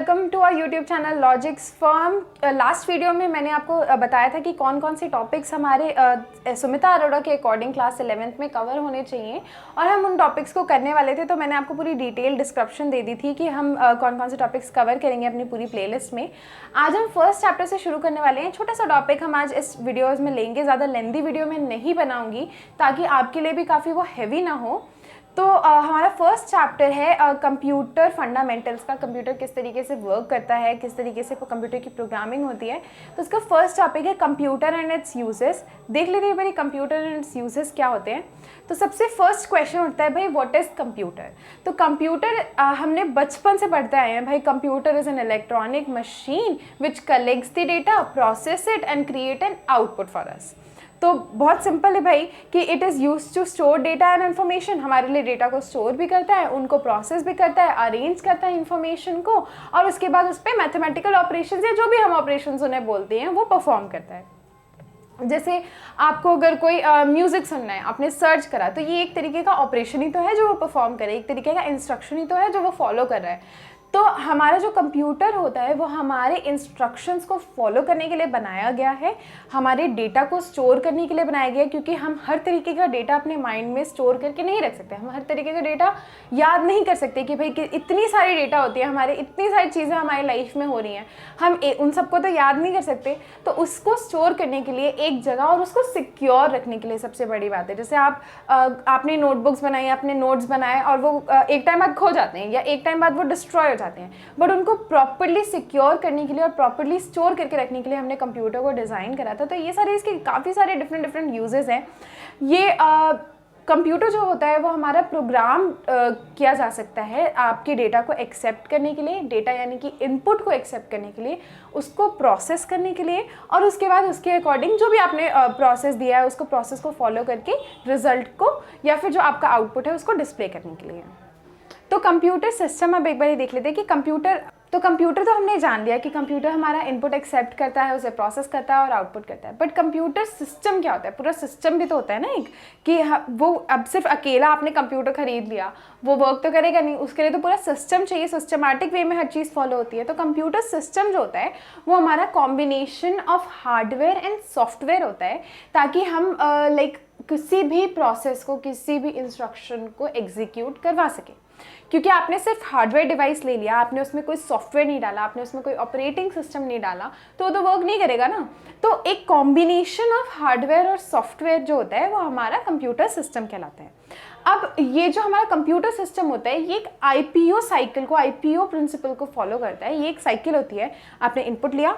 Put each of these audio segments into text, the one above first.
Welcome to our YouTube channel लॉजिक्सफर्म। Last video में मैंने आपको बताया था कि कौन कौन से टॉपिक्स हमारे सुमिता अरोड़ा के अकॉर्डिंग क्लास 11th में कवर होने चाहिए और हम उन टॉपिक्स को करने वाले थे। तो मैंने आपको पूरी डिटेल डिस्क्रिप्शन दे दी थी कि हम कौन कौन से टॉपिक्स कवर करेंगे अपनी पूरी प्लेलिस्ट में। आज हम फर्स्ट चैप्टर से शुरू करने वाले हैं। छोटा सा टॉपिक हम आज इस वीडियोज़ में लेंगे, ज़्यादा लेंदी वीडियो में नहीं बनाऊँगी ताकि आपके लिए भी काफ़ी वो हैवी ना हो। तो हमारा फर्स्ट चैप्टर है कंप्यूटर फंडामेंटल्स का। कंप्यूटर किस तरीके से वर्क करता है, किस तरीके से कंप्यूटर की प्रोग्रामिंग होती है। तो उसका फर्स्ट टॉपिक है कंप्यूटर एंड इट्स यूजेस। देख लेते हैं भाई कंप्यूटर एंड इट्स यूजेस क्या होते हैं। तो सबसे फर्स्ट क्वेश्चन उठता है भाई व्हाट इज़ कंप्यूटर। तो कंप्यूटर हमने बचपन से पढ़ते आए हैं भाई। Computer is an electronic machine which collects the data, process it and create an output for us. तो बहुत सिंपल है भाई कि it is use to store data and information. हमारे लिए डेटा को स्टोर भी करता है, उनको प्रोसेस भी करता है, अरेंज करता है इन्फॉर्मेशन को, और उसके बाद उस पर मैथमेटिकल ऑपरेशंस या जो भी हम ऑपरेशंस उन्हें बोलते हैं वो परफॉर्म करता है। जैसे आपको अगर कोई म्यूज़िक सुनना है, आपने सर्च करा, तो ये एक तरीके का ऑपरेशन ही तो है जो वो परफॉर्म करे, एक तरीके का इंस्ट्रक्शन ही तो है जो वो फॉलो कर रहा है। तो हमारा जो कंप्यूटर होता है वो हमारे इंस्ट्रक्शंस को फॉलो करने के लिए बनाया गया है, हमारे डेटा को स्टोर करने के लिए बनाया गया है। क्योंकि हम हर तरीके का डेटा अपने माइंड में स्टोर करके नहीं रख सकते, हम हर तरीके का डेटा याद नहीं कर सकते कि भाई कि इतनी सारी डेटा होती है हमारे, इतनी सारी चीज़ें हमारी लाइफ में हो रही हैं, हम उन सबको तो याद नहीं कर सकते। तो उसको स्टोर करने के लिए एक जगह और उसको सिक्योर रखने के लिए सबसे बड़ी बात है। जैसे आपने नोटबुक्स बनाई, आपने नोट्स बनाए और वो एक टाइम बाद खो जाते हैं या एक टाइम बाद वो डिस्ट्रॉय जाते हैं, बट उनको प्रॉपर्ली सिक्योर करने के लिए और प्रॉपर्ली स्टोर करके रखने के लिए हमने कंप्यूटर को डिज़ाइन करा था। तो ये सारे इसके काफ़ी सारे डिफरेंट यूजेस हैं। ये कंप्यूटर जो होता है वो हमारा प्रोग्राम किया जा सकता है आपके डेटा को एक्सेप्ट करने के लिए, डेटा यानी कि इनपुट को एक्सेप्ट करने के लिए, उसको प्रोसेस करने के लिए, और उसके बाद उसके अकॉर्डिंग जो भी आपने प्रोसेस दिया है उसको प्रोसेस को फॉलो करके रिजल्ट को या फिर जो आपका आउटपुट है उसको डिस्प्ले करने के लिए। तो कंप्यूटर सिस्टम अब एक बार देख लेते हैं कि कंप्यूटर तो हमने जान लिया कि कंप्यूटर हमारा इनपुट एक्सेप्ट करता है, उसे प्रोसेस करता है और आउटपुट करता है। बट कंप्यूटर सिस्टम क्या होता है? पूरा सिस्टम भी तो होता है ना एक, कि वो अब सिर्फ अकेला आपने कंप्यूटर खरीद लिया वो वर्क तो करेगा नहीं, उसके लिए तो पूरा सिस्टम चाहिए, सिस्टमैटिक वे में हर चीज़ फॉलो होती है। तो कंप्यूटर सिस्टम जो होता है वो हमारा combination of hardware and software होता है, ताकि हम किसी भी प्रोसेस को, किसी भी इंस्ट्रक्शन को एग्जीक्यूट करवा सके। क्योंकि आपने सिर्फ हार्डवेयर डिवाइस ले लिया, आपने उसमें कोई सॉफ्टवेयर नहीं डाला, आपने उसमें कोई ऑपरेटिंग सिस्टम नहीं डाला, तो वो तो वर्क नहीं करेगा ना। तो एक कॉम्बिनेशन ऑफ हार्डवेयर और सॉफ्टवेयर जो होता है वो हमारा कंप्यूटर सिस्टम कहलाता है। अब ये जो हमारा कंप्यूटर सिस्टम होता है ये एक आईपीओ साइकिल को, आईपीओ प्रिंसिपल को फॉलो करता है। ये एक साइकिल होती है, आपने इनपुट लिया,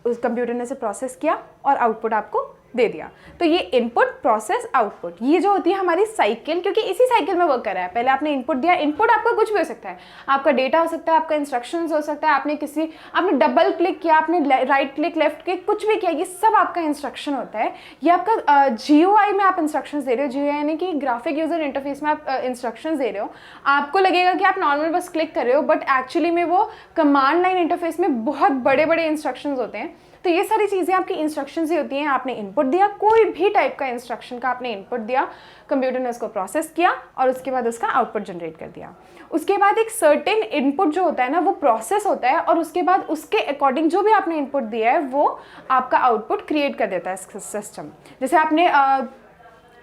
उस कंप्यूटर ने से प्रोसेस किया और आउटपुट आपको दे दिया। तो ये इनपुट, प्रोसेस, आउटपुट, ये जो होती है हमारी साइकिल, क्योंकि इसी साइकिल में वर्क कर रहा है। पहले आपने इनपुट दिया, इनपुट आपका कुछ भी हो सकता है, आपका डेटा हो सकता है, आपका इंस्ट्रक्शंस हो सकता है, आपने डबल क्लिक किया, आपने राइट क्लिक, लेफ्ट क्लिक, कुछ भी किया, ये सब आपका इंस्ट्रक्शन होता है। ये आपका जीयूआई में आप इंस्ट्रक्शंस दे रहे हो, जीयूआई यानी कि ग्राफिक यूजर इंटरफेस में आप इंस्ट्रक्शंस दे रहे हो। आपको लगेगा कि आप नॉर्मल बस क्लिक कर रहे हो, बट एक्चुअली में वो कमांड लाइन इंटरफेस में बहुत बड़े बड़े इंस्ट्रक्शंस होते हैं। तो ये सारी चीज़ें आपकी इंस्ट्रक्शंस ही होती हैं। आपने इनपुट दिया, कोई भी टाइप का इंस्ट्रक्शन का आपने इनपुट दिया, कंप्यूटर ने उसको प्रोसेस किया और उसके बाद उसका आउटपुट जनरेट कर दिया। उसके बाद एक सर्टेन इनपुट जो होता है ना वो प्रोसेस होता है, और उसके बाद उसके अकॉर्डिंग जो भी आपने इनपुट दिया है वो आपका आउटपुट क्रिएट कर देता है सिस्टम। जैसे आपने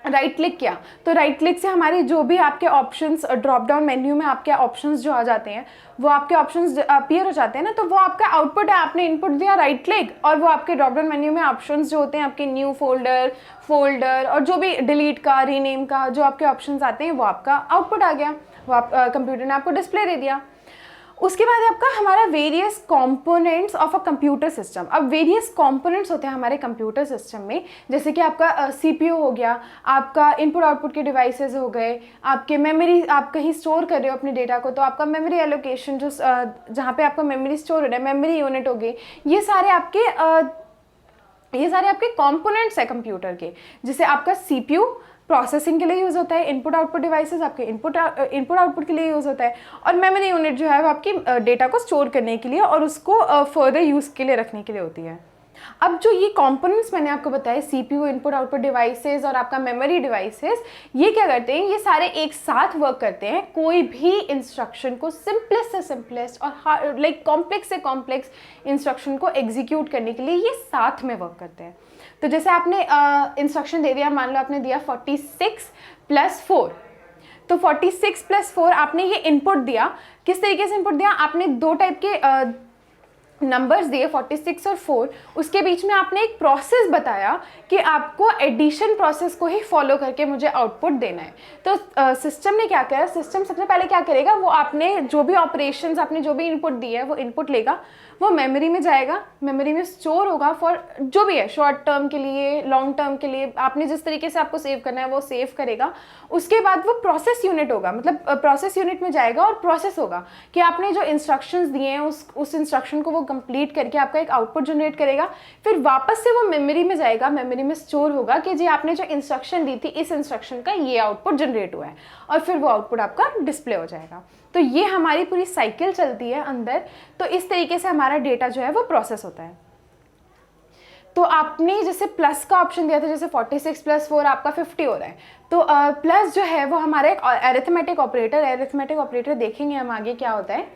राइट क्लिक किया, तो राइट क्लिक से हमारे जो भी आपके ऑप्शंस, ड्रॉप डाउन मेन्यू में आपके ऑप्शंस जो आ जाते हैं वो आपके ऑप्शंस अपीयर हो जाते हैं ना, तो वो आपका आउटपुट है। आपने इनपुट दिया राइट क्लिक और वो आपके ड्रॉप डाउन मेन्यू में ऑप्शंस जो होते हैं, आपके न्यू फोल्डर और जो भी डिलीट का, रीनेम का जो आपके ऑप्शंस आते हैं वो आपका आउटपुट आ गया, वो आप कंप्यूटर ने आपको डिस्प्ले दे दिया। उसके बाद आपका हमारा various components of a computer system. अब वेरियस कंपोनेंट्स होते हैं हमारे कंप्यूटर सिस्टम में, जैसे कि आपका सीपीयू हो गया, आपका इनपुट आउटपुट के डिवाइसेस हो गए, आपके मेमोरी, आप कहीं स्टोर कर रहे हो अपने डेटा को तो आपका मेमोरी एलोकेशन, जो जहाँ पे आपका मेमोरी स्टोर हो रहा है, मेमोरी यूनिट हो गई, ये सारे आपके कंपोनेंट्स है कंप्यूटर के। जैसे आपका सीपीयू प्रोसेसिंग के लिए यूज़ होता है, इनपुट आउटपुट डिवाइसेस आपके इनपुट आउटपुट के लिए यूज़ होता है, और मेमोरी यूनिट जो है वो आपकी डेटा को स्टोर करने के लिए और उसको फर्दर यूज़ के लिए रखने के लिए होती है। अब जो ये कंपोनेंट्स मैंने आपको बताए, सीपीयू, इनपुट आउटपुट डिवाइसेस और आपका मेमोरी डिवाइसेस, ये क्या करते हैं, ये सारे एक साथ वर्क करते हैं कोई भी इंस्ट्रक्शन को सिंपलेस्ट से सिंपलेस्ट और कॉम्प्लेक्स से कॉम्प्लेक्स इंस्ट्रक्शन को एग्जीक्यूट करने के लिए ये साथ में वर्क करते हैं। तो जैसे आपने इंस्ट्रक्शन दे दिया, मान लो आपने दिया 46 + 4, तो 46 + 4 आपने ये इनपुट दिया। किस तरीके से इनपुट दिया, आपने दो टाइप के नंबर्स दिए 46 और 4, उसके बीच में आपने एक प्रोसेस बताया कि आपको एडिशन प्रोसेस को ही फॉलो करके मुझे आउटपुट देना है। तो सिस्टम ने क्या किया, सिस्टम सबसे पहले क्या करेगा, वो आपने जो भी ऑपरेशंस, आपने जो भी इनपुट दिया है वो इनपुट लेगा, वो मेमोरी में जाएगा, मेमोरी में स्टोर होगा फॉर जो भी है, शॉर्ट टर्म के लिए, लॉन्ग टर्म के लिए, आपने जिस तरीके से आपको सेव करना है वो सेव करेगा। उसके बाद वो प्रोसेस यूनिट होगा, मतलब प्रोसेस यूनिट में जाएगा और प्रोसेस होगा कि आपने जो इंस्ट्रक्शंस दिए हैं उस इंस्ट्रक्शन को वो कंप्लीट करके आपका एक आउटपुट जनरेट करेगा। फिर वापस से वो मेमोरी में जाएगा, मेमोरी में स्टोर होगा कि जी आपने जो इंस्ट्रक्शन दी थी, इस इंस्ट्रक्शन का ये आउटपुट जनरेट हुआ है, और फिर वो आउटपुट आपका डिस्प्ले हो जाएगा। तो ये हमारी पूरी साइकिल चलती है अंदर। तो इस तरीके से हमारा डेटा जो है वो प्रोसेस होता है। तो आपने जैसे प्लस का ऑप्शन दिया था, जैसे 46 + 4 आपका 50 हो रहा है, तो प्लस जो है वो हमारा एक अरिथमेटिक ऑपरेटर देखेंगे हम आगे क्या होता है।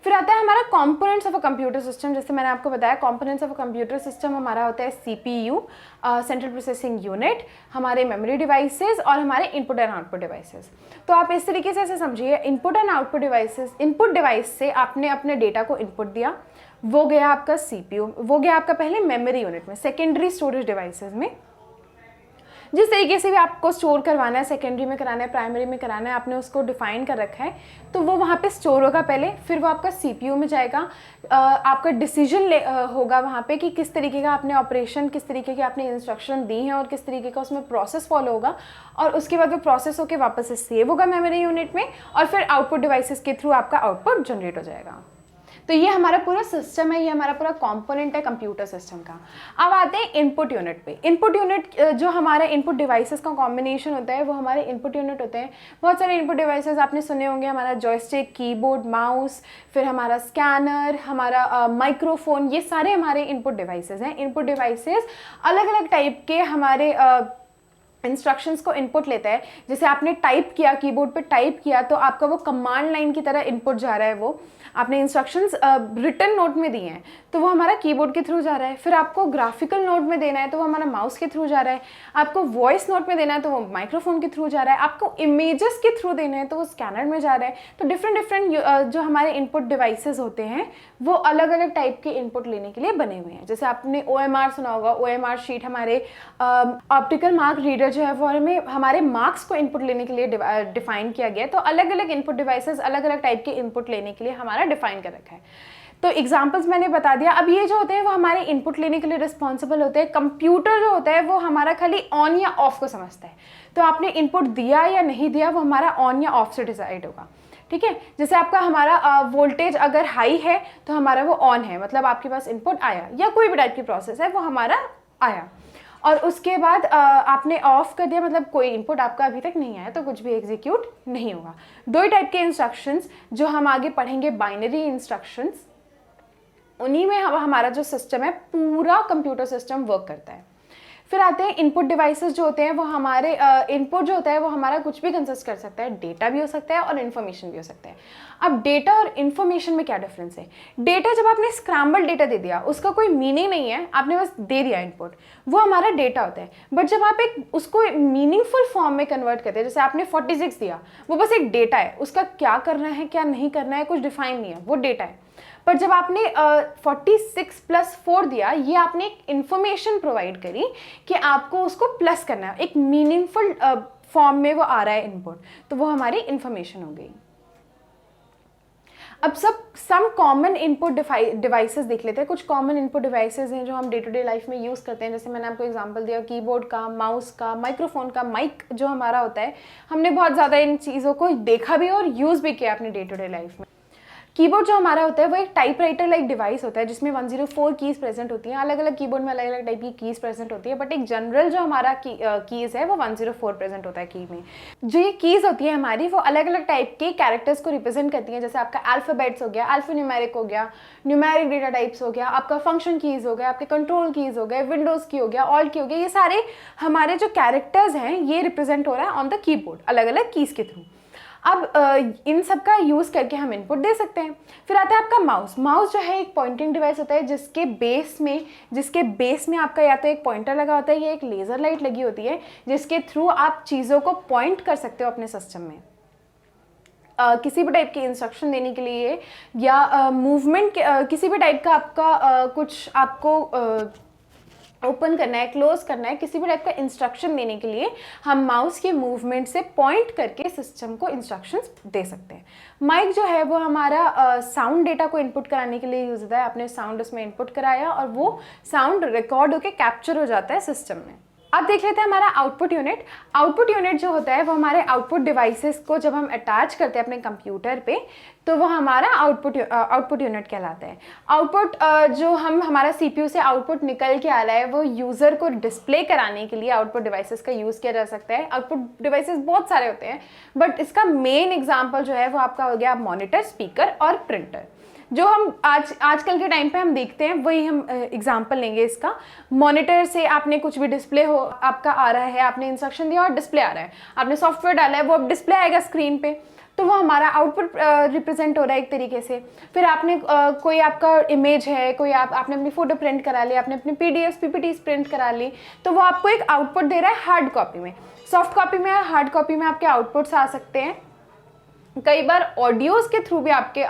फिर आता है हमारा components of a computer system. जैसे मैंने आपको बताया, components of a computer system हमारा होता है सीपीयू, सेंट्रल प्रोसेसिंग यूनिट, हमारे मेमोरी डिवाइसेस और हमारे इनपुट एंड आउटपुट डिवाइसेस। तो आप इस तरीके से ऐसे समझिए, input and output devices, input device से आपने अपने डेटा को इनपुट दिया, वो गया आपका सीपीयू, वो गया आपका पहले मेमोरी यूनिट में, सेकेंडरी स्टोरेज डिवाइसेस में। जिस तरीके से भी आपको स्टोर करवाना है, सेकेंडरी में कराना है, प्राइमरी में कराना है, आपने उसको डिफाइन कर रखा है, तो वो वहाँ पे स्टोर होगा पहले, फिर वो आपका सीपीयू में जाएगा। आपका डिसीजन होगा वहाँ पे कि किस तरीके का आपने ऑपरेशन, किस तरीके की आपने इंस्ट्रक्शन दी हैं और किस तरीके का उसमें प्रोसेस फॉलो होगा, और उसके बाद वो प्रोसेस होकर वापस से सेव होगा मेमोरी यूनिट में, और फिर आउटपुट डिवाइसेस के थ्रू आपका आउटपुट जनरेट हो जाएगा। तो ये हमारा पूरा सिस्टम है, ये हमारा पूरा कंपोनेंट है कंप्यूटर सिस्टम का। अब आते हैं इनपुट यूनिट पे। इनपुट यूनिट जो हमारे इनपुट डिवाइसेस का कॉम्बिनेशन होता है वो हमारे इनपुट यूनिट होते हैं। बहुत सारे इनपुट डिवाइसेस आपने सुने होंगे, हमारा जॉयस्टिक, कीबोर्ड, माउस, फिर हमारा स्कैनर, हमारा माइक्रोफोन, ये सारे हमारे इनपुट डिवाइसेस हैं। इनपुट डिवाइसेस अलग अलग टाइप के हमारे इंस्ट्रक्शंस को इनपुट लेता है। जैसे आपने टाइप किया, कीबोर्ड पे टाइप किया, तो आपका वो कमांड लाइन की तरह इनपुट जा रहा है, वो आपने इंस्ट्रक्शंस रिटन नोट में दिए हैं तो वो हमारा कीबोर्ड के थ्रू जा रहा है। फिर आपको ग्राफिकल नोट में देना है तो वो हमारा माउस के थ्रू जा रहा है। आपको वॉइस नोट में देना है तो वो माइक्रोफोन के थ्रू जा रहा है। आपको इमेजेस के थ्रू देना है तो वो स्कैनर में जा रहा है। तो डिफरेंट जो हमारे इनपुट डिवाइसेस होते हैं वो अलग अलग टाइप के इनपुट लेने के लिए बने हुए हैं। जैसे आपने OMR सुना होगा, OMR शीट हमारे ऑप्टिकल मार्क रीडर जो है वो हमारे मार्क्स को इनपुट लेने के लिए डिफाइन किया गया है। तो अलग अलग इनपुट डिवाइसेस अलग अलग टाइप के इनपुट लेने के लिए हमारा डिफाइन कर रखा है। तो एग्जाम्पल्स मैंने बता दिया। अब ये जो होते हैं वो हमारे इनपुट लेने के लिए रिस्पॉन्सिबल होते हैं। कंप्यूटर जो होता है वो हमारा खाली ऑन या ऑफ को समझता है। तो आपने इनपुट दिया या नहीं दिया वो हमारा ऑन या ऑफ से डिसाइड होगा, ठीक है। जैसे आपका हमारा वोल्टेज अगर हाई है तो हमारा वो ऑन है, मतलब आपके पास इनपुट आया, या कोई भी टाइप की प्रोसेस है वो हमारा आया। और उसके बाद आपने ऑफ कर दिया, मतलब कोई इनपुट आपका अभी तक नहीं आया तो कुछ भी एग्जीक्यूट नहीं होगा। दो ही टाइप के इंस्ट्रक्शंस जो हम आगे पढ़ेंगे, बाइनरी इंस्ट्रक्शंस, उन्हीं में हमारा जो सिस्टम है पूरा कंप्यूटर सिस्टम वर्क करता है। फिर आते हैं इनपुट डिवाइसेस जो होते हैं वो हमारे इनपुट जो होता है वो हमारा कुछ भी कंसिस्ट कर सकता है। डेटा भी हो सकता है और इन्फॉर्मेशन भी हो सकता है। अब डेटा और इन्फॉर्मेशन में क्या डिफरेंस है? डेटा जब आपने स्क्रैम्बल डेटा दे दिया, उसका कोई मीनिंग नहीं है, आपने बस दे दिया इनपुट, वो हमारा डेटा होता है। बट जब आप उसको मीनिंगफुल फॉर्म में कन्वर्ट करते हैं, जैसे आपने 46 दिया, वो बस एक डेटा है, उसका क्या करना है क्या नहीं करना है कुछ डिफाइन नहीं है, वो डेटा है। पर जब आपने 46 + 4 दिया, ये आपने एक इंफॉर्मेशन प्रोवाइड करी कि आपको उसको प्लस करना है, एक मीनिंगफुल फॉर्म में वो आ रहा है इनपुट, तो वो हमारी इंफॉर्मेशन हो गई। अब सम कॉमन इनपुट डिवाइसेस देख लेते हैं। कुछ कॉमन इनपुट डिवाइसेस हैं जो हम डे टू डे लाइफ में यूज़ करते हैं। जैसे मैंने आपको एग्जांपल दिया कीबोर्ड का, माउस का, माइक्रोफोन का। माइक जो हमारा होता है, हमने बहुत ज़्यादा इन चीज़ों को देखा भी और यूज़ भी किया अपने डे टू डे लाइफ में। कीबोर्ड जो हमारा होता है वो एक टाइपराइटर लाइक डिवाइस होता है जिसमें 104 कीज़ प्रेजेंट होती हैं। अलग अलग कीबोर्ड में अलग अलग टाइप की कीज़ प्रेजेंट होती है, बट एक जनरल जो हमारा कीज़ है वो 104 प्रेजेंट होता है की में। जो ये कीज़ होती है हमारी वो अलग अलग टाइप के कैरेक्टर्स को रिप्रेजेंट करती हैं, जैसे आपका अल्फ़ाबेट्स हो गया, अल्फ़ान्यूमेरिक हो गया, न्यूमेरिक डेटा टाइप्स हो गया, आपका फंक्शन कीज़ हो गया, आपके कंट्रोल कीज़ हो गए, विंडोज़ की हो गया, ऑल की हो गया, ये सारे हमारे जो कैरेक्टर्स हैं ये रिप्रेजेंट हो रहा है ऑन द कीबोर्ड अलग अलग कीज़ के थ्रू। अब इन सब का यूज़ करके हम इनपुट दे सकते हैं। फिर आता है आपका माउस। माउस जो है एक पॉइंटिंग डिवाइस होता है जिसके बेस में आपका या तो एक पॉइंटर लगा होता है या एक लेज़र लाइट लगी होती है जिसके थ्रू आप चीज़ों को पॉइंट कर सकते हो अपने सिस्टम में किसी भी टाइप के इंस्ट्रक्शन देने के लिए या मूवमेंट किसी भी टाइप का आपका कुछ आपको ओपन करना है, क्लोज करना है, किसी भी टाइप का इंस्ट्रक्शन देने के लिए हम माउस के मूवमेंट से पॉइंट करके सिस्टम को इंस्ट्रक्शंस दे सकते हैं। माइक जो है वो हमारा साउंड डेटा को इनपुट कराने के लिए यूज़ होता है। आपने साउंड उसमें इनपुट कराया और वो साउंड रिकॉर्ड होकर कैप्चर हो जाता है सिस्टम में। अब देख लेते हैं हमारा आउटपुट यूनिट। आउटपुट यूनिट जो होता है वो हमारे आउटपुट डिवाइसेस को जब हम अटैच करते हैं अपने कंप्यूटर पे तो वो हमारा आउटपुट यूनिट कहलाता है। आउटपुट जो हमारा सीपीयू से आउटपुट निकल के आ रहा है वो यूज़र को डिस्प्ले कराने के लिए आउटपुट डिवाइसेस का यूज़ किया जा सकता है। आउटपुट डिवाइसेस बहुत सारे होते हैं बट इसका मेन एग्जाम्पल जो है वो आपका हो गया मॉनिटर, स्पीकर और प्रिंटर। जो हम आजकल के टाइम पे हम देखते हैं वही हम एग्जांपल लेंगे इसका। मॉनिटर से आपने कुछ भी डिस्प्ले हो आपका आ रहा है, आपने इंस्ट्रक्शन दिया और डिस्प्ले आ रहा है, आपने सॉफ्टवेयर डाला है वो अब डिस्प्ले आएगा स्क्रीन पे, तो वो हमारा आउटपुट रिप्रेजेंट हो रहा है एक तरीके से। फिर आपने कोई आपका इमेज है, कोई आपने अपनी फ़ोटो प्रिंट करा ली, आपने अपनी पीडीएफ पीपीटीज प्रिंट करा ली, तो वो आपको एक आउटपुट दे रहा है हार्ड कॉपी में। सॉफ्ट कॉपी में, हार्ड कॉपी में आपके आउटपुट्स आ सकते हैं। कई बार ऑडियोज़ के थ्रू भी आपके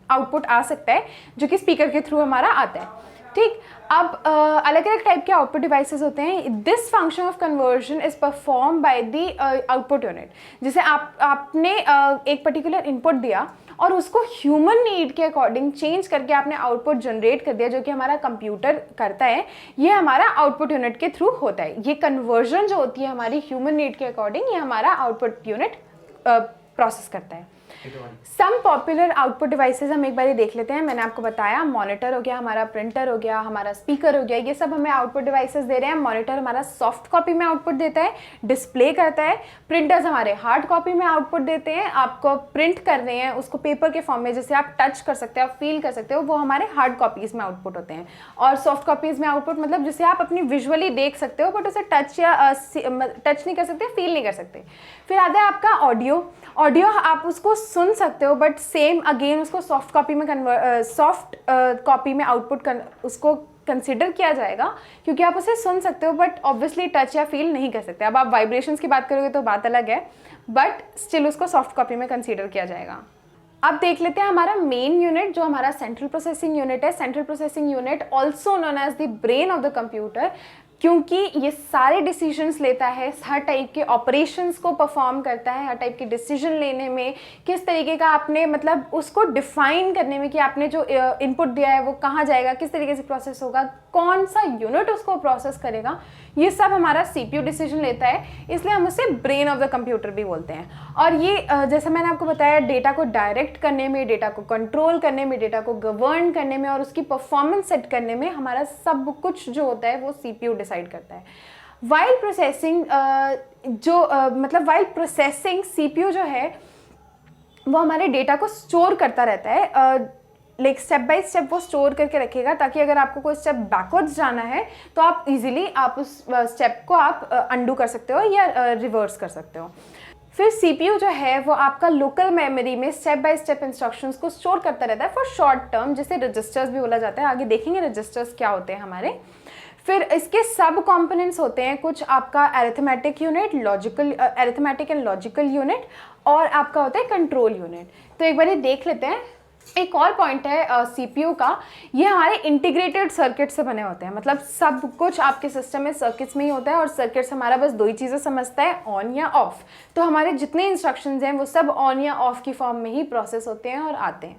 आउटपुट आ सकता है जो कि स्पीकर के थ्रू हमारा आता है। ठीक, अब अलग अलग टाइप के आउटपुट डिवाइसेस होते हैं। This function of conversion is perform by the output unit. जैसे आपने एक पर्टिकुलर इनपुट दिया और उसको ह्यूमन नीड के अकॉर्डिंग चेंज करके आपने आउटपुट जनरेट कर दिया जो कि हमारा कंप्यूटर करता है, ये हमारा आउटपुट यूनिट के थ्रू होता है। ये कन्वर्जन जो होती है हमारी ह्यूमन नीड के अकॉर्डिंग, ये हमारा आउटपुट यूनिट प्रोसेस करता है। सम पॉपुलर आउटपुट डिवाइसेस हम एक बार ही देख लेते हैं। मैंने आपको बताया मॉनिटर हो गया, हमारा प्रिंटर हो गया, हमारा स्पीकर हो गया, ये सब हमें आउटपुट डिवाइसेस दे रहे हैं। मॉनिटर हमारा सॉफ्ट कॉपी में आउटपुट देता है, डिस्प्ले करता है। प्रिंटर्स हमारे हार्ड कॉपी में आउटपुट देते हैं, आपको प्रिंट कर रहे हैं उसको पेपर के फॉर्म में, जैसे आप टच कर सकते हो, आप फील कर सकते हो, वो हमारे हार्ड कॉपीज़ में आउटपुट होते हैं। और सॉफ्ट कॉपीज़ में आउटपुट मतलब जिसे आप अपनी विजुअली देख सकते हो बट उसे टच नहीं कर सकते, फील नहीं कर सकते। फिर आता है आपका ऑडियो। ऑडियो आप उसको सुन सकते हो बट सेम अगेन उसको सॉफ्ट कॉपी में आउटपुट उसको कंसिडर किया जाएगा क्योंकि आप उसे सुन सकते हो बट ऑब्वियसली टच या फील नहीं कर सकते। अब आप वाइब्रेशंस की बात करोगे तो बात अलग है बट स्टिल उसको सॉफ्ट कॉपी में कंसिडर किया जाएगा। अब देख लेते हैं हमारा मेन यूनिट जो हमारा सेंट्रल प्रोसेसिंग यूनिट है। Central processing unit also known as the brain of the computer, क्योंकि ये सारे डिसीजंस लेता है, हर टाइप के ऑपरेशंस को परफॉर्म करता है, हर टाइप के डिसीजन लेने में, किस तरीके का आपने मतलब उसको डिफाइन करने में कि आपने जो इनपुट दिया है वो कहाँ जाएगा, किस तरीके से प्रोसेस होगा, कौन सा यूनिट उसको प्रोसेस करेगा, ये सब हमारा सीपीयू डिसीजन लेता है, इसलिए हम उसे ब्रेन ऑफ द कंप्यूटर भी बोलते हैं। और ये जैसा मैंने आपको बताया डेटा को डायरेक्ट करने में, डेटा को कंट्रोल करने में, डेटा को गवर्न करने में और उसकी परफॉर्मेंस सेट करने में हमारा सब कुछ जो होता है वो सीपीयू डिसाइड करता है। वाइल प्रोसेसिंग सीपीयू जो है वो हमारे डेटा को स्टोर करता रहता है, लाइक स्टेप बाय स्टेप वो स्टोर करके रखेगा ताकि अगर आपको कोई स्टेप बैकवर्ड्स जाना है तो आप इजीली आप उस स्टेप को आप अंडू कर सकते हो या रिवर्स कर सकते हो। फिर सीपीयू जो है वो आपका लोकल मेमोरी में स्टेप बाय स्टेप इंस्ट्रक्शंस को स्टोर करता रहता है फॉर शॉर्ट टर्म, जिसे रजिस्टर्स भी बोला जाता है। आगे देखेंगे रजिस्टर्स क्या होते हैं हमारे। फिर इसके सब कंपोनेंट्स होते हैं कुछ, आपका arithmetic unit, arithmetic and logical unit और आपका होता है कंट्रोल यूनिट। तो एक बार ये देख लेते हैं। एक और पॉइंट है सीपीयू का, ये हमारे इंटीग्रेटेड सर्किट से बने होते हैं, मतलब सब कुछ आपके सिस्टम में सर्किट्स में ही होता है और सर्किट्स हमारा बस दो ही चीज़ें समझता है, ऑन या ऑफ। तो हमारे जितने इंस्ट्रक्शंस हैं वो सब ऑन या ऑफ की फॉर्म में ही प्रोसेस होते हैं और आते हैं।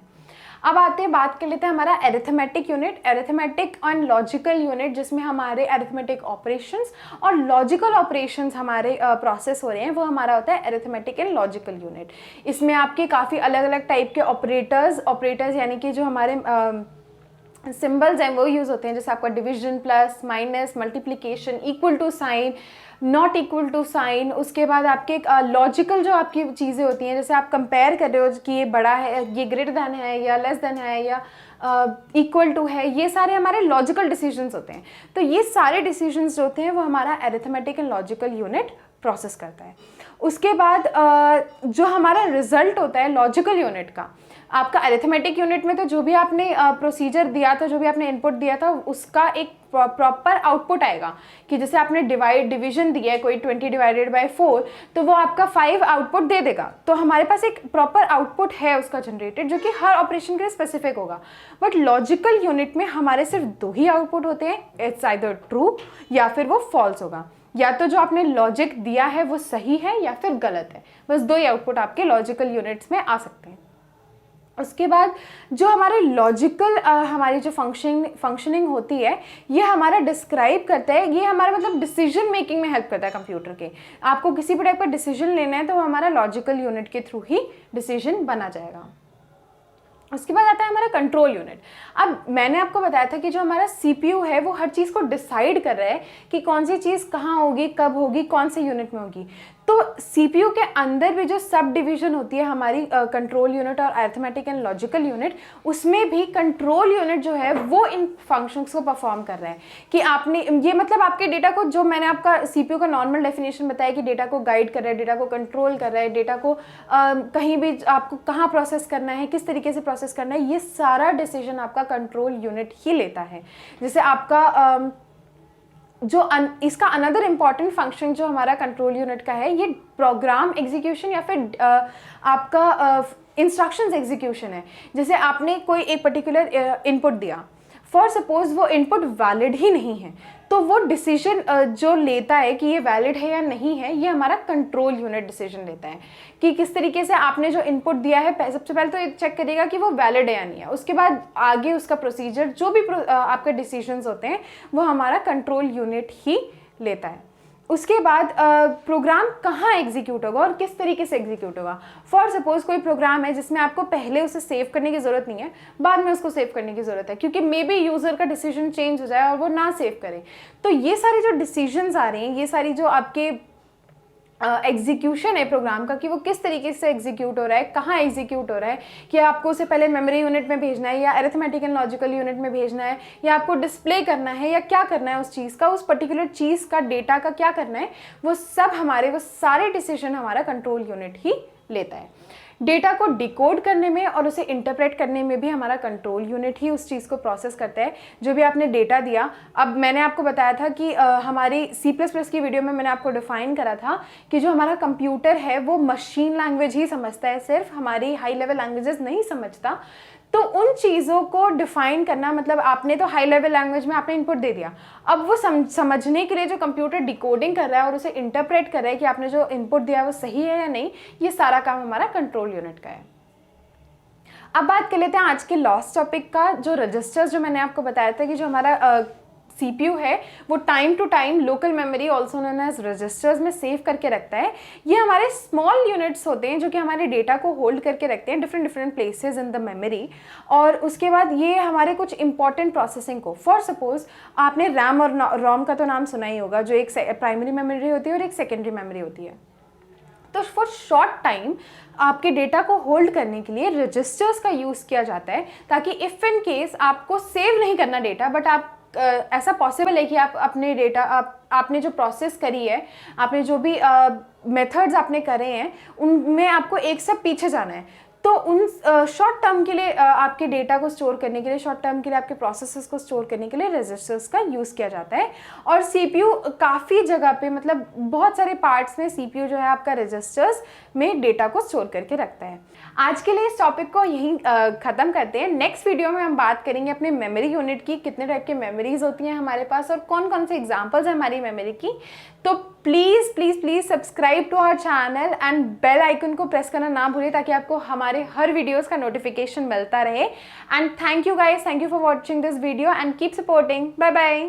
अब आते हैं, बात कर लेते हैं हमारा arithmetic unit, arithmetic and logical unit, जिसमें हमारे एरिथमेटिक ऑपरेशंस और लॉजिकल ऑपरेशंस हमारे प्रोसेस हो रहे हैं, वो हमारा होता है एरिथमेटिक एंड लॉजिकल यूनिट। इसमें आपके काफ़ी अलग अलग टाइप के ऑपरेटर्स यानी कि जो हमारे सिंबल्स हैं वो यूज़ होते हैं, जैसे आपका division, plus, minus, multiplication, equal to sign, not equal to sign. उसके बाद आपके लॉजिकल जो आपकी चीज़ें होती हैं, जैसे आप कंपेयर कर रहे हो कि ये बड़ा है, ये ग्रेटर देन है या लेस देन है या इक्वल टू है, ये सारे हमारे लॉजिकल डिसीजंस होते हैं। तो ये सारे डिसीजंस जो होते हैं वो हमारा arithmetic and logical unit process करता है। उसके बाद जो हमारा रिजल्ट होता है लॉजिकल यूनिट का, आपका अरिथमेटिक यूनिट में तो जो भी आपने प्रोसीजर दिया था, जो भी आपने इनपुट दिया था, उसका एक प्रॉपर आउटपुट आएगा कि जैसे आपने डिवीजन दिया है कोई 20 डिवाइडेड बाय 4, तो वो आपका 5 आउटपुट दे देगा। तो हमारे पास एक प्रॉपर आउटपुट है उसका जनरेटेड, जो कि हर ऑपरेशन के लिए स्पेसिफिक होगा। बट लॉजिकल यूनिट में हमारे सिर्फ 2 ही आउटपुट होते हैं, इट्स आइदर ट्रू या फिर वो फॉल्स होगा, या तो जो आपने लॉजिक दिया है वो सही है या फिर गलत है। बस 2 ही आउटपुट आपके लॉजिकल यूनिट्स में आ सकते हैं। उसके बाद जो हमारे लॉजिकल हमारी जो फंक्शनिंग होती है, ये हमारा डिस्क्राइब करता है, ये हमारा मतलब डिसीजन मेकिंग में हेल्प करता है कंप्यूटर के। आपको किसी भी टाइप का डिसीजन लेना है तो हमारा लॉजिकल यूनिट के थ्रू ही डिसीजन बना जाएगा। उसके बाद आता है हमारा कंट्रोल यूनिट। अब मैंने आपको बताया था कि जो हमारा सीपीयू है वो हर चीज़ को डिसाइड कर रहा है कि कौन सी चीज़ कहाँ होगी, कब होगी, कौन से यूनिट में होगी। तो सीपीयू के अंदर भी जो सब डिवीजन होती है हमारी कंट्रोल यूनिट और अरिथमेटिक एंड लॉजिकल यूनिट, उसमें भी कंट्रोल यूनिट जो है वो इन फंक्शंस को परफॉर्म कर रहा है कि आपने ये मतलब आपके डेटा को, जो मैंने आपका सीपीयू का नॉर्मल डेफिनेशन बताया कि डेटा को गाइड कर रहा है, डेटा को कंट्रोल कर रहा है, डेटा को कहीं भी आपको कहाँ प्रोसेस करना है, किस तरीके से प्रोसेस करना है, ये सारा डिसीजन आपका कंट्रोल यूनिट ही लेता है। जैसे आपका इसका अनदर इम्पॉर्टेंट फंक्शन जो हमारा कंट्रोल यूनिट का है, ये प्रोग्राम एग्जीक्यूशन या फिर आपका इंस्ट्रक्शंस एग्जीक्यूशन है। जैसे आपने कोई एक पर्टिकुलर इनपुट दिया, फॉर सपोज वो इनपुट वैलिड ही नहीं है, तो वो डिसीजन जो लेता है कि ये वैलिड है या नहीं है, ये हमारा कंट्रोल यूनिट डिसीजन लेता है कि किस तरीके से आपने जो इनपुट दिया है, सबसे पहले तो ये चेक करेगा कि वो वैलिड है या नहीं है। उसके बाद आगे उसका प्रोसीजर, जो भी आपके डिसीजंस होते हैं, वो हमारा कंट्रोल यूनिट ही लेता है। उसके बाद प्रोग्राम कहाँ एग्जीक्यूट होगा और किस तरीके से एग्जीक्यूट होगा। फॉर सपोज कोई प्रोग्राम है जिसमें आपको पहले उसे सेव करने की ज़रूरत नहीं है, बाद में उसको सेव करने की ज़रूरत है, क्योंकि मे बी यूज़र का डिसीजन चेंज हो जाए और वो ना सेव करे। तो ये सारे जो डिसीजंस आ रहे हैं, ये सारी जो आपके एग्जीक्यूशन है प्रोग्राम का, कि वो किस तरीके से एग्जीक्यूट हो रहा है, कहाँ एग्जीक्यूट हो रहा है, कि आपको उसे पहले मेमोरी यूनिट में भेजना है या अरिथमेटिक एंड लॉजिकल यूनिट में भेजना है, या आपको डिस्प्ले करना है, या क्या करना है उस चीज़ का, उस पर्टिकुलर चीज़ का डेटा का क्या करना है, वो सारे डिसीजन हमारा कंट्रोल यूनिट ही लेता है। डेटा को डिकोड करने में और उसे इंटरप्रेट करने में भी हमारा कंट्रोल यूनिट ही उस चीज़ को प्रोसेस करता है, जो भी आपने डेटा दिया। अब मैंने आपको बताया था कि हमारी C++ की वीडियो में मैंने आपको डिफाइन करा था कि जो हमारा कंप्यूटर है वो मशीन लैंग्वेज ही समझता है, सिर्फ हमारी हाई लेवल लैंग्वेजेस नहीं समझता। तो उन चीज़ों को डिफाइन करना, मतलब आपने तो हाई लेवल लैंग्वेज में आपने इनपुट दे दिया, अब वो समझने के लिए जो कंप्यूटर डिकोडिंग कर रहा है और उसे इंटरप्रेट कर रहा है कि आपने जो इनपुट दिया वो सही है या नहीं, ये सारा काम हमारा कंट्रोल यूनिट का है। अब बात कर लेते हैं आज के लास्ट टॉपिक का, जो रजिस्टर्स, जो मैंने आपको बताया था कि जो हमारा सीपीयू है वो time to time local memory also known as registers में सेव करके रखता है। ये हमारे स्मॉल यूनिट्स होते हैं जो कि हमारे डेटा को होल्ड करके रखते हैं different places in the memory. और उसके बाद ये हमारे कुछ इंपॉर्टेंट प्रोसेसिंग को, फॉर सपोज आपने रैम और रोम का तो नाम सुना ही होगा, जो एक प्राइमरी मेमोरी होती है और एक सेकेंडरी मेमोरी होती है। तो फॉर शॉर्ट टाइम आपके डेटा को होल्ड करने के लिए रजिस्टर्स का यूज़ किया जाता है, ताकि इफ़ इन केस आपको सेव नहीं करना डेटा, बट आप ऐसा पॉसिबल है कि आप अपने डेटा आपने जो प्रोसेस करी है, आपने जो भी मेथड्स आपने करे हैं, उनमें आपको एक स्टेप पीछे जाना है। तो उन शॉर्ट टर्म के लिए आपके डेटा को स्टोर करने के लिए, शॉर्ट टर्म के लिए आपके प्रोसेसेस को स्टोर करने के लिए रजिस्टर्स का यूज़ किया जाता है। और सीपीयू काफ़ी जगह पे, मतलब बहुत सारे पार्ट्स में सीपीयू जो है आपका रजिस्टर्स में डेटा को स्टोर करके रखता है। आज के लिए इस टॉपिक को यहीं ख़त्म करते हैं। नेक्स्ट वीडियो में हम बात करेंगे अपने मेमोरी यूनिट की, कितने टाइप के मेमोरीज होती हैं हमारे पास और कौन कौन से एग्जाम्पल्स हैं हमारी मेमोरी की। तो please please please subscribe to our channel and bell icon को प्रेस करना ना भूलिए ताकि आपको हमारे हर वीडियोस का नोटिफिकेशन मिलता रहे। And thank you guys, thank you for watching this video and keep supporting. Bye bye.